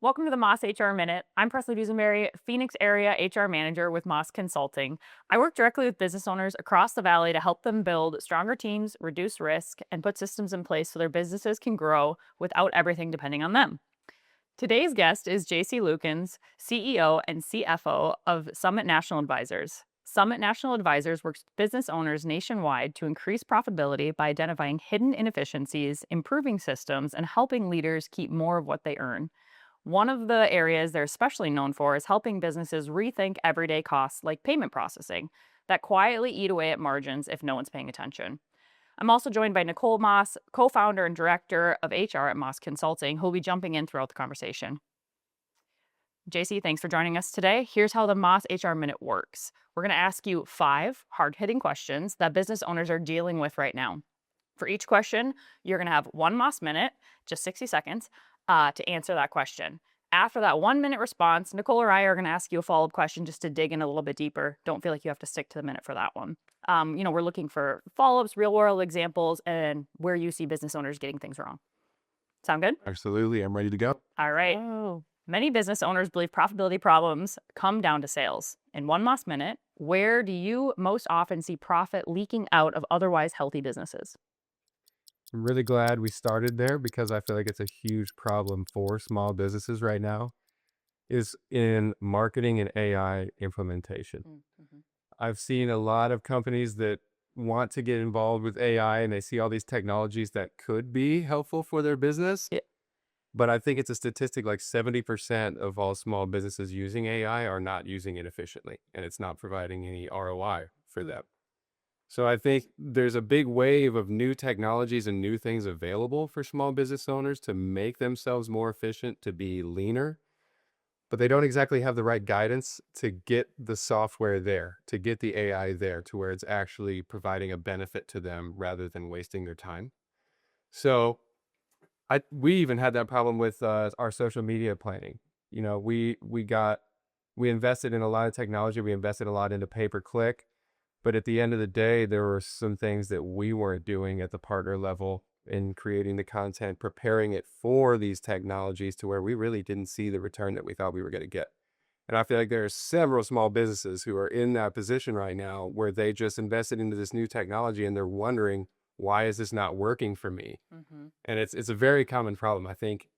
Welcome to the Moss HR Minute. I'm Preslie Deusenbery, Phoenix area HR manager with Moss Consulting. I work directly with business owners across the valley to help them build stronger teams, reduce risk, and put systems in place so their businesses can grow without everything depending on them. Today's guest is JC Lukens, CEO and CFO of Summit National Advisors. Summit National Advisors works with business owners nationwide to increase profitability by identifying hidden inefficiencies, improving systems, and helping leaders keep more of what they earn. One of the areas they're especially known for is helping businesses rethink everyday costs like payment processing that quietly eat away at margins if no one's paying attention. I'm also joined by Nicole Moss, co founder and director of HR at Moss Consulting, who will be jumping in throughout the conversation. JC, thanks for joining us today. Here's how the Moss HR Minute works. We're going to ask you 5 hard hitting questions that business owners are dealing with right now. For each question, you're going to have 1 Moss Minute, just 60 seconds, to answer that question. After that 1-minute response, Nicole or I are going to ask you a follow-up question just to dig in a little bit deeper. Don't feel like you have to stick to the minute for that one. We're looking for follow-ups, real-world examples, and where you see business owners getting things wrong. Sound good? Absolutely. I'm ready to go. All right. Oh, Many business owners believe profitability problems come down to sales. In 1 Moss Minute, where do you most often see profit leaking out of otherwise healthy businesses? I'm really glad we started there because I feel like it's a huge problem for small businesses right now is in marketing and AI implementation. Mm-hmm. I've seen a lot of companies that want to get involved with AI and they see all these technologies that could be helpful for their business. But I think it's a statistic like 70% of all small businesses using AI are not using it efficiently and it's not providing any ROI for them. So I think there's a big wave of new technologies and new things available for small business owners to make themselves more efficient, to be leaner, but they don't exactly have the right guidance to get the software there, to get the AI there to where it's actually providing a benefit to them rather than wasting their time. So we even had that problem with our social media planning. You know, we invested in a lot of technology. We invested a lot into pay per click. But at the end of the day, there were some things that we weren't doing at the partner level in creating the content, preparing it for these technologies to where we really didn't see the return that we thought we were going to get. And I feel like there are several small businesses who are in that position right now where they just invested into this new technology and they're wondering, why is this not working for me? Mm-hmm. And it's a very common problem. I think,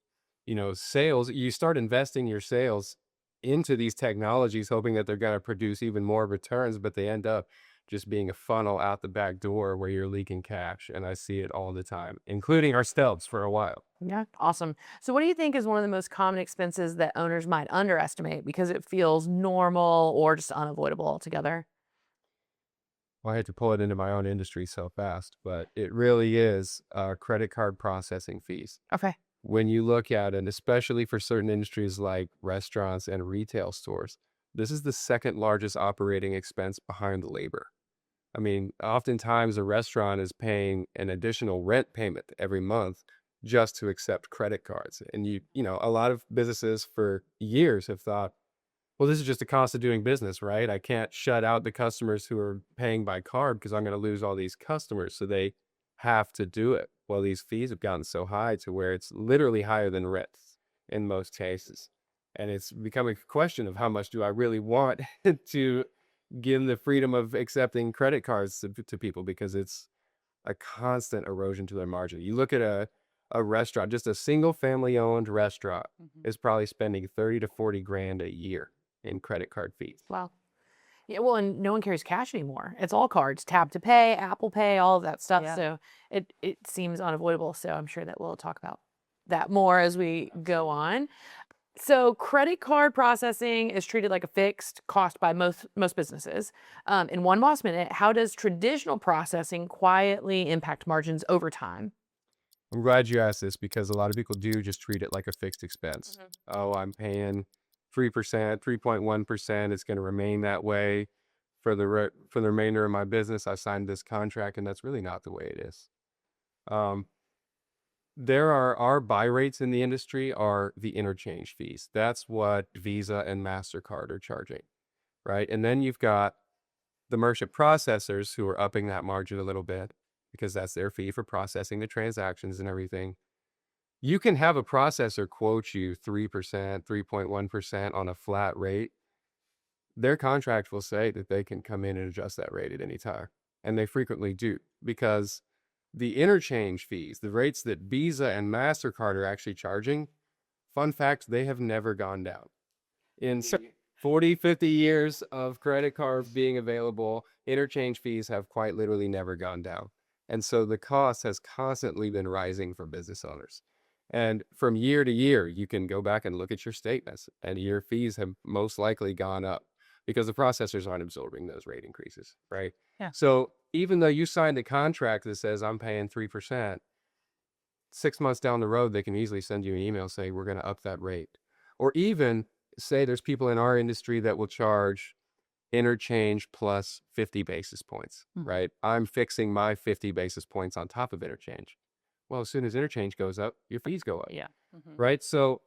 sales, you start investing your sales into these technologies, hoping that they're going to produce even more returns, but they end up just being a funnel out the back door where you're leaking cash. And I see it all the time, including ourselves for a while. yeah, awesome. So, what do you think is one of the most common expenses that owners might underestimate because it feels normal or just unavoidable altogether? Well, I had to pull it into my own industry so fast, but it really is credit card processing fees. Okay. When you look at it, especially for certain industries like restaurants and retail stores, this is the second largest operating expense behind labor. I mean, oftentimes a restaurant is paying an additional rent payment every month just to accept credit cards. And a lot of businesses for years have thought, well, this is just the cost of doing business, right? I can't shut out the customers who are paying by card because I'm going to lose all these customers. So they have to do it. Well, these fees have gotten so high to where it's literally higher than rents in most cases. And it's becoming a question of how much do I really want to give the freedom of accepting credit cards to people because it's a constant erosion to their margin. You look at a restaurant, just a single family owned restaurant Mm-hmm. is probably spending 30 to 40 grand a year in credit card fees. Wow. Yeah, well, and no one carries cash anymore. It's all cards, tap to pay, Apple Pay, all of that stuff. Yeah. So it seems unavoidable. So I'm sure that we'll talk about that more as we go on. So credit card processing is treated like a fixed cost by most businesses. In 1 Moss Minute, how does traditional processing quietly impact margins over time? I'm glad you asked this because a lot of people do just treat it like a fixed expense. Mhm. Oh, I'm paying 3%, 3.1%. It's going to remain that way for for the remainder of my business. I signed this contract, and that's really not the way it is. Um, there are our buy rates in the industry are the interchange fees. That's what Visa and MasterCard are charging, right? And then you've got the merchant processors who are upping that margin a little bit because that's their fee for processing the transactions and everything. You can have a processor quote you 3%, 3.1% on a flat rate. Their contract will say that they can come in and adjust that rate at any time. And they frequently do, because the interchange fees, the rates that Visa and MasterCard are actually charging, fun fact, they have never gone down. In 40, 50 years of credit cards being available, interchange fees have quite literally never gone down. And so the cost has constantly been rising for business owners. And from year to year, you can go back and look at your statements, and your fees have most likely gone up because the processors aren't absorbing those rate increases, right? Yeah. So even though you signed a contract that says I'm paying 3%, 6 months down the road, they can easily send you an email saying we're going to up that rate. Or even say there's people in our industry that will charge interchange plus 50 basis points, right? I'm fixing my 50 basis points on top of interchange. Well, as soon as interchange goes up, your fees go up, Yeah. right? So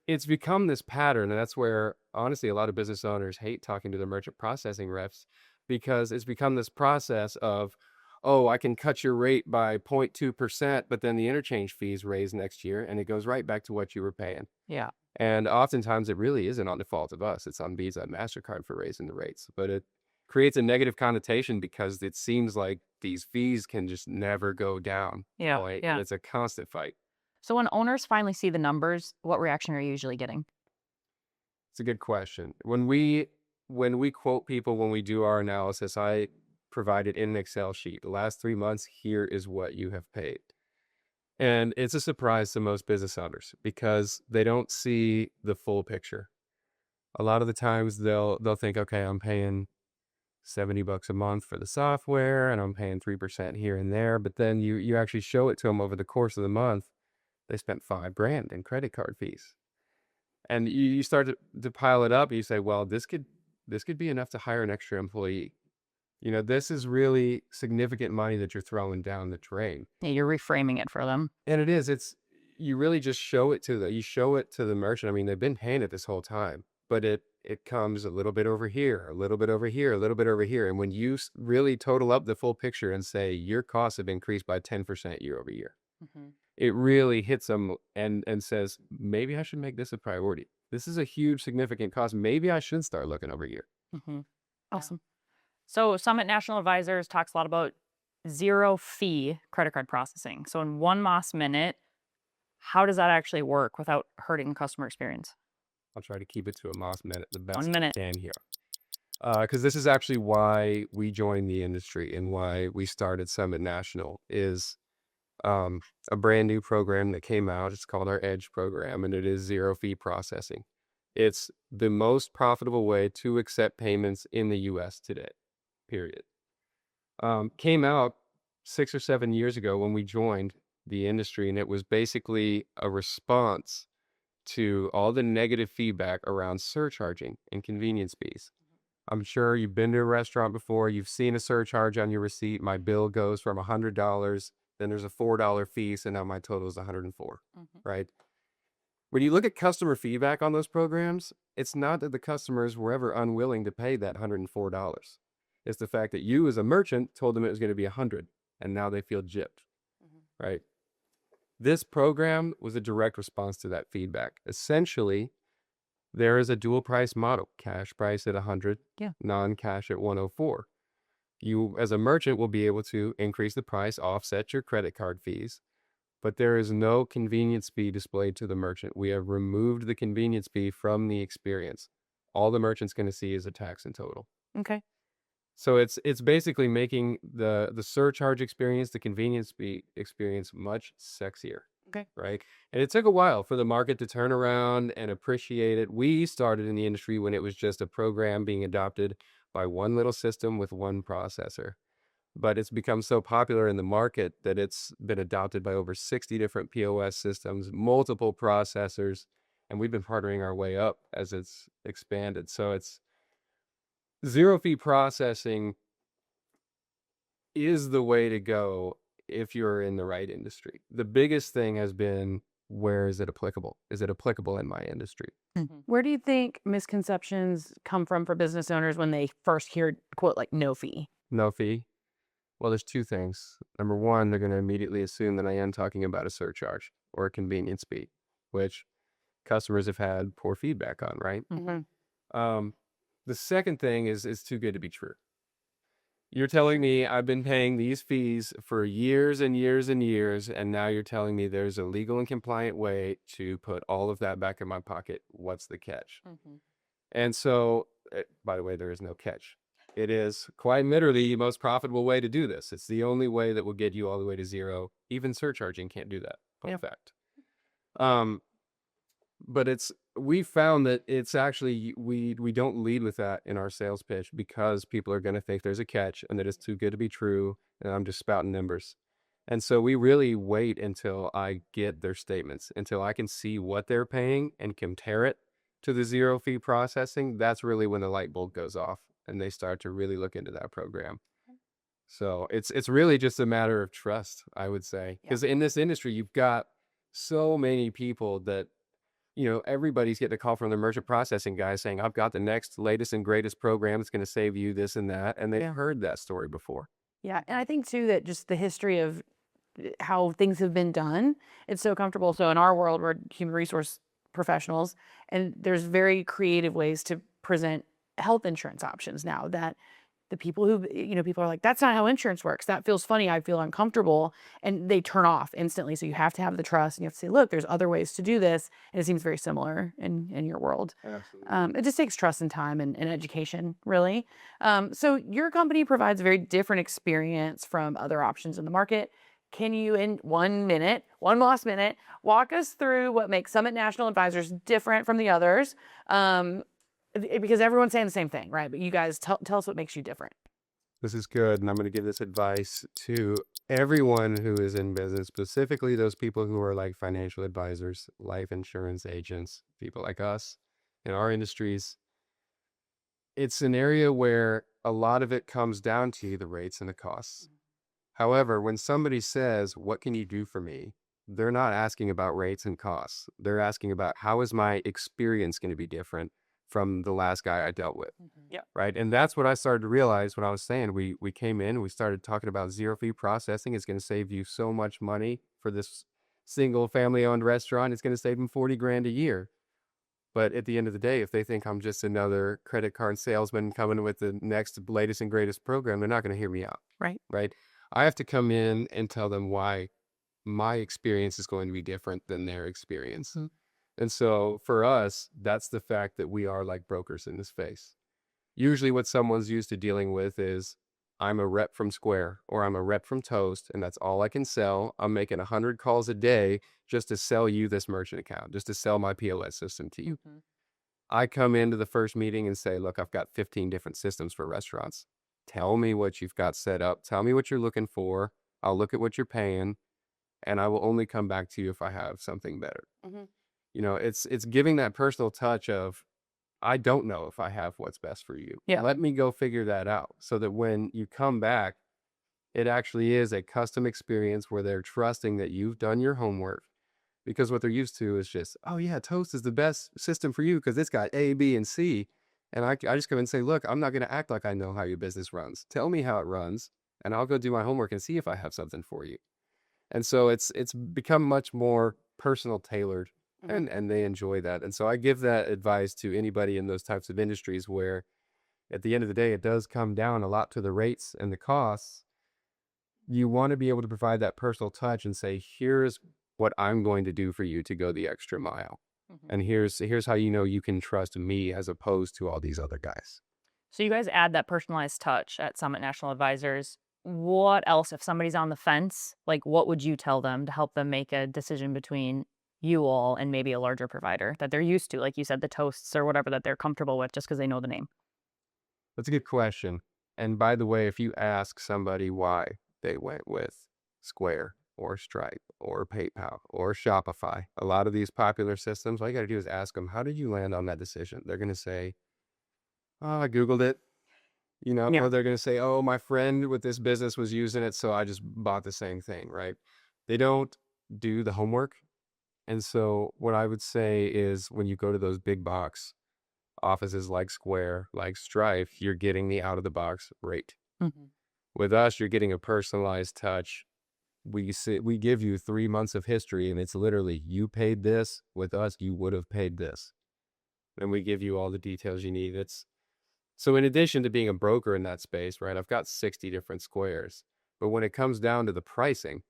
it's become this pattern, and that's where honestly a lot of business owners hate talking to their merchant processing reps, because it's become this process of, oh, I can cut your rate by 0.2%, but then the interchange fees raise next year, and it goes right back to what you were paying. Yeah. And oftentimes it really isn't on the fault of us. It's on Visa and MasterCard for raising the rates. But it creates a negative connotation because it seems like these fees can just never go down. Yeah. Point. Yeah. It's a constant fight. So when owners finally see the numbers, what reaction are you usually getting? It's a good question. When we quote people, when we do our analysis, I provide it in an Excel sheet. The last 3 months, here is what you have paid. And it's a surprise to most business owners because they don't see the full picture. A lot of the times they'll think, okay, I'm paying $70 a month for the software and I'm paying 3% here and there. But then you actually show it to them over the course of the month. They spent $5,000 in credit card fees. And you start to pile it up and you say, well, this could be enough to hire an extra employee. You know, this is really significant money that you're throwing down the drain. Yeah, you're reframing it for them. And it is. You really just show it to the merchant. I mean, they've been paying it this whole time, but it comes a little bit over here, a little bit over here, a little bit over here. And when you really total up the full picture and say your costs have increased by 10% year over year, it really hits them and says, maybe I should make this a priority. This is a huge, significant cost. Maybe I should start looking over here. Awesome. So Summit National Advisors talks a lot about zero fee credit card processing. So in 1 Moss minute, how does that actually work without hurting the customer experience? I'll try to keep it to a Moss minute the best 1 minute. I can here. Because this is actually why we joined the industry and why we started Summit National is a brand new program that came out. It's called our Edge program, and it is zero fee processing. It's the most profitable way to accept payments in the US today, period. Came out 6 or 7 years ago when we joined the industry, and it was basically a response to all the negative feedback around surcharging and convenience fees. I'm sure you've been to a restaurant before, you've seen a surcharge on your receipt. My bill goes from $100, then there's a $4 fee, so now my total is $104, right? When you look at customer feedback on those programs, it's not that the customers were ever unwilling to pay that $104. It's the fact that you as a merchant told them it was going to be $100, and now they feel gypped, right? This program was a direct response to that feedback. Essentially, there is a dual price model, cash price at $100, non-cash at $104. You, as a merchant, will be able to increase the price, offset your credit card fees, but there is no convenience fee displayed to the merchant. We have removed the convenience fee from the experience. All the merchant's going to see is a tax in total. Okay. So it's basically making the surcharge experience, the convenience fee experience much sexier. Okay. Right. And it took a while for the market to turn around and appreciate it. We started in the industry when it was just a program being adopted by one little system with one processor. But it's become so popular in the market that it's been adopted by over 60 different POS systems, multiple processors, and we've been partnering our way up as it's expanded. So it's zero fee processing is the way to go if you're in the right industry. The biggest thing has been, where is it applicable? Is it applicable in my industry? Where do you think misconceptions come from for business owners when they first hear, quote, like no fee? No fee. Well, there's two things. Number one, they're going to immediately assume that I am talking about a surcharge or a convenience fee, which customers have had poor feedback on, right? Um, the second thing is it's too good to be true. You're telling me I've been paying these fees for years and years and years, and now you're telling me there's a legal and compliant way to put all of that back in my pocket. What's the catch? And so, by the way, there is no catch. It is quite literally the most profitable way to do this. It's the only way that will get you all the way to zero. Even surcharging can't do that. Fun fact. But we found that it's actually we don't lead with that in our sales pitch because people are going to think there's a catch and that it's too good to be true and I'm just spouting numbers. And so we really wait until I get their statements, until I can see what they're paying and compare it to the zero fee processing. That's really when the light bulb goes off and they start to really look into that program. So it's really just a matter of trust, I would say, because in this industry, you've got so many people that everybody's getting a call from the merchant processing guy saying, I've got the next latest and greatest program that's going to save you this and that. And they've heard that story before. Yeah. And I think too that just the history of how things have been done, it's so comfortable. So in our world, we're human resource professionals, and there's very creative ways to present health insurance options now that the people who, people are like, that's not how insurance works. That feels funny. I feel uncomfortable. And they turn off instantly. So you have to have the trust and you have to say, look, there's other ways to do this. And it seems very similar in your world. Absolutely. It just takes trust and time and education, really. So your company provides a very different experience from other options in the market. Can you, in 1 minute, one last minute, walk us through what makes Summit National Advisors different from the others? Because everyone's saying the same thing, right? But you guys tell us what makes you different. This is good. And I'm going to give this advice to everyone who is in business, specifically those people who are like financial advisors, life insurance agents, people like us in our industries. It's an area where a lot of it comes down to the rates and the costs. However, when somebody says, what can you do for me? They're not asking about rates and costs. They're asking about how is my experience going to be different from the last guy I dealt with. Right. And that's what I started to realize when I was saying we came in, we started talking about zero fee processing. It's going to save you so much money for this single family owned restaurant. It's going to save them 40 grand a year. But at the end of the day, if they think I'm just another credit card salesman coming with the next latest and greatest program, they're not going to hear me out. Right. Right. I have to come in and tell them why my experience is going to be different than their experience. And so for us, that's the fact that we are like brokers in this space. Usually what someone's used to dealing with is I'm a rep from Square or I'm a rep from Toast, and that's all I can sell. I'm making 100 calls a day just to sell you this merchant account, just to sell my POS system to you. I come into the first meeting and say, look, I've got 15 different systems for restaurants. Tell me what you've got set up. Tell me what you're looking for. I'll look at what you're paying, and I will only come back to you if I have something better. It's giving that personal touch of, I don't know if I have what's best for you. Let me go figure that out so that when you come back, it actually is a custom experience where they're trusting that you've done your homework, because what they're used to is just, oh yeah, Toast is the best system for you because it's got A, B, and C. And I just come and say, look, I'm not going to act like I know how your business runs. Tell me how it runs and I'll go do my homework and see if I have something for you. And so it's become much more personal tailored. And they enjoy that. And so I give that advice to anybody in those types of industries where at the end of the day, it does come down a lot to the rates and the costs. You want to be able to provide that personal touch and say, here's what I'm going to do for you to go the extra mile. And here's how you can trust me as opposed to all these other guys. So you guys add that personalized touch at Summit National Advisors. What else, if somebody's on the fence, like what would you tell them to help them make a decision between you all and maybe a larger provider that they're used to, like you said, the Toasts or whatever that they're comfortable with just because they know the name? That's a good question. And by the way, if you ask somebody why they went with Square or Stripe or PayPal or Shopify, a lot of these popular systems, all you got to do is ask them, how did you land on that decision? They're going to say, oh, I Googled it, or they're going to say, oh, my friend with this business was using it, so I just bought the same thing, right? They don't do the homework. And so what I would say is when you go to those big box offices like Square, like Stripe, you're getting the out of the box rate. With us, you're getting a personalized touch. We give you 3 months of history, and it's literally, you paid this. With us, you would have paid this. And we give you all the details you need. It's so in addition to being a broker in that space, right? I've got 60 different squares. But when it comes down to the pricing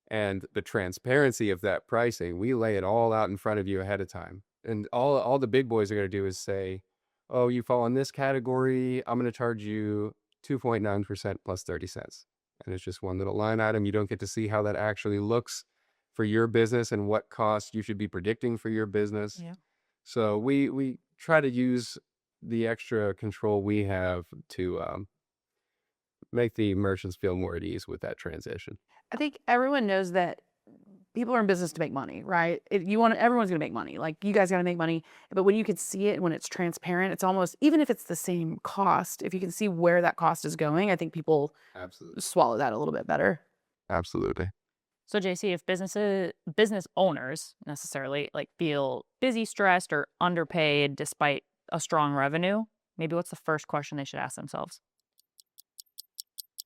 and the transparency of that pricing, we lay it all out in front of you ahead of time. And all the big boys are going to do is say, "Oh, you fall in this category. I'm going to charge you 2.9% plus 30 cents." And it's just one little line item. You don't get to see how that actually looks for your business and what costs you should be predicting for your business. Yeah. So we try to use the extra control we have to make the merchants feel more at ease with that transition. I think everyone knows that people are in business to make money, right? Everyone's going to make money. Like you guys got to make money, but when you can see it, when it's transparent, it's almost, even if it's the same cost, if you can see where that cost is going, I think people Absolutely. swallow that a little bit better. Absolutely. So JC, if business owners necessarily like feel busy, stressed, or underpaid despite a strong revenue, maybe what's the first question they should ask themselves?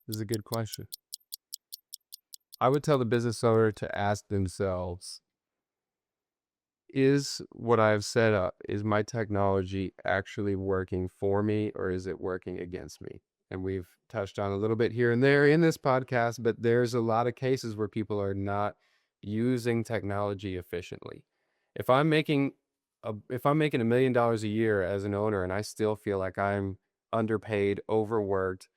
This is a good question. I would tell the business owner to ask themselves, is what I've set up, is my technology actually working for me, or is it working against me? And we've touched on a little bit here and there in this podcast, but there's a lot of cases where people are not using technology efficiently. If I'm making $1 million a year as an owner and I still feel like I'm underpaid, overworked,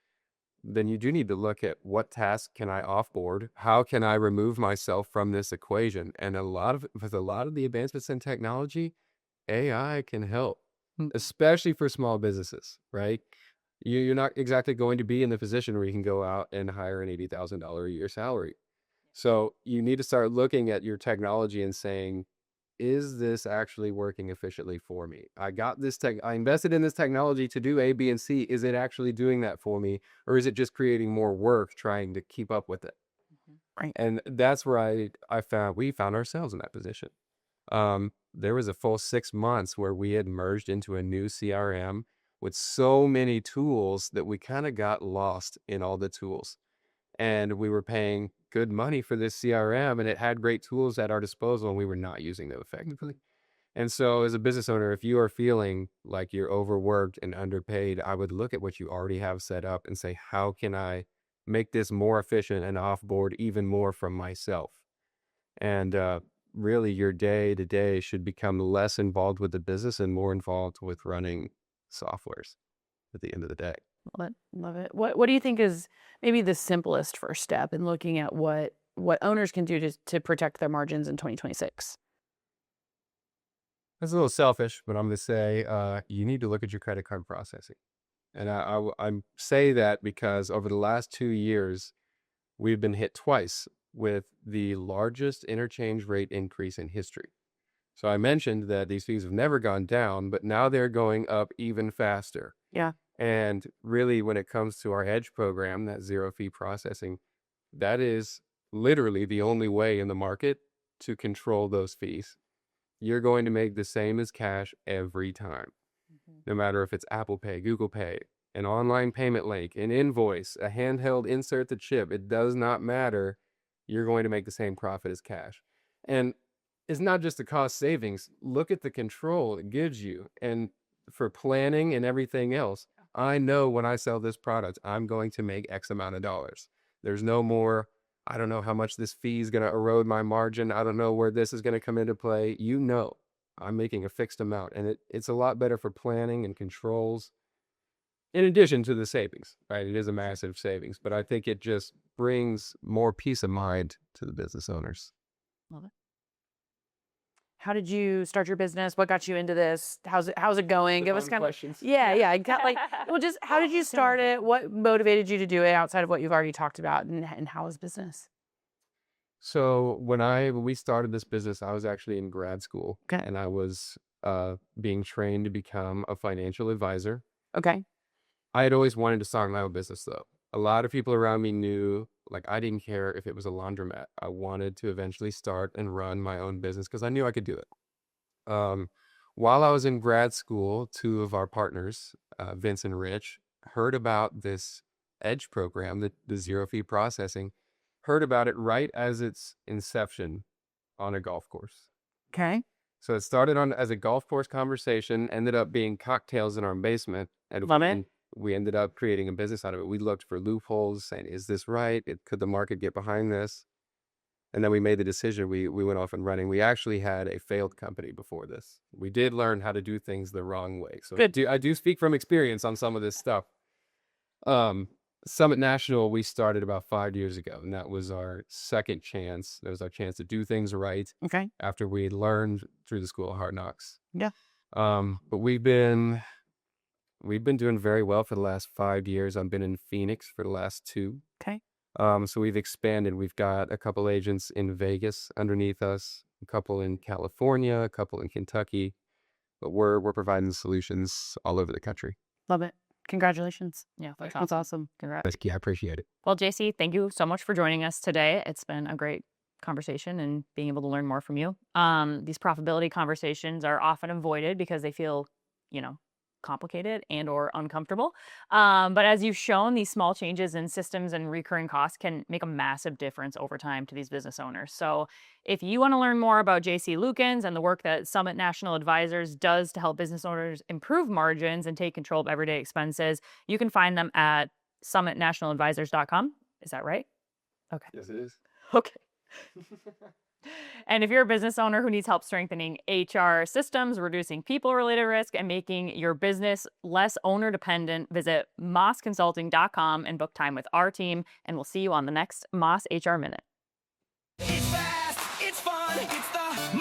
then you do need to look at what tasks can I offboard? How can I remove myself from this equation? And with a lot of the advancements in technology, AI can help, especially for small businesses, right? You're not exactly going to be in the position where you can go out and hire an $80,000 a year salary. So you need to start looking at your technology and saying, is this actually working efficiently for me? I invested in this technology to do A, B, and C. Is it actually doing that for me? Or is it just creating more work trying to keep up with it? Right. And that's where we found ourselves in that position. There was a full 6 months where we had merged into a new CRM with so many tools that we kind of got lost in all the tools. And we were paying good money for this CRM, and it had great tools at our disposal, and we were not using them effectively. And so as a business owner, if you are feeling like you're overworked and underpaid, I would look at what you already have set up and say, how can I make this more efficient and offboard even more from myself? And really, your day to day should become less involved with the business and more involved with running softwares at the end of the day. Love it. What do you think is maybe the simplest first step in looking at what owners can do to protect their margins in 2026? That's a little selfish, but I'm going to say you need to look at your credit card processing. And I say that because over the last 2 years, we've been hit twice with the largest interchange rate increase in history. So I mentioned that these fees have never gone down, but now they're going up even faster. Yeah. And really, when it comes to our Edge program, that zero fee processing, that is literally the only way in the market to control those fees. You're going to make the same as cash every time, no matter if it's Apple Pay, Google Pay, an online payment link, an invoice, a handheld insert the chip. It does not matter. You're going to make the same profit as cash. And it's not just the cost savings. Look at the control it gives you. And for planning and everything else, I know when I sell this product, I'm going to make X amount of dollars. There's no more, I don't know how much this fee is going to erode my margin. I don't know where this is going to come into play. You know, I'm making a fixed amount, and it's a lot better for planning and controls. In addition to the savings, right? It is a massive savings, but I think it just brings more peace of mind to the business owners. Love it. How did you start your business? What got you into this? How's it going? Give us kind of questions. yeah. Well, just how did you start it? What motivated you to do it outside of what you've already talked about, and how is business? So when we started this business, I was actually in grad school, Okay. and I was being trained to become a financial advisor. Okay. I had always wanted to start my own business, though. A lot of people around me knew, like, I didn't care if it was a laundromat. I wanted to eventually start and run my own business because I knew I could do it. While I was in grad school, two of our partners, Vince and Rich, heard about this Edge program, the zero fee processing, heard about it right as its inception on a golf course. Okay. So it started on as a golf course conversation, ended up being cocktails in our basement, and Love it. and we ended up creating a business out of it. We looked for loopholes, saying, "Is this right? Could the market get behind this?" And then we made the decision. We went off and running. We actually had a failed company before this. We did learn how to do things the wrong way. So Good. I do speak from experience on some of this stuff. Summit National, we started about 5 years ago, and that was our second chance. That was our chance to do things right Okay. after we learned through the School of Hard Knocks. Yeah. But we've been doing very well for the last 5 years. I've been in Phoenix for the last 2. Okay. So we've expanded. We've got a couple agents in Vegas underneath us, a couple in California, a couple in Kentucky, but we're providing solutions all over the country. Love it. Congratulations. Yeah, that's That's awesome. Congrats. That's key. I appreciate it. Well, JC, thank you so much for joining us today. It's been a great conversation and being able to learn more from you. These profitability conversations are often avoided because they feel, complicated and or uncomfortable. But as you've shown, these small changes in systems and recurring costs can make a massive difference over time to these business owners. So if you want to learn more about JC Lukens and the work that Summit National Advisors does to help business owners improve margins and take control of everyday expenses, you can find them at summitnationaladvisors.com. Is that right? Okay. Yes, it is. Okay. And if you're a business owner who needs help strengthening HR systems, reducing people-related risk, and making your business less owner-dependent, visit mossconsulting.com and book time with our team, and we'll see you on the next Moss HR Minute. It's fast, it's fun, it's the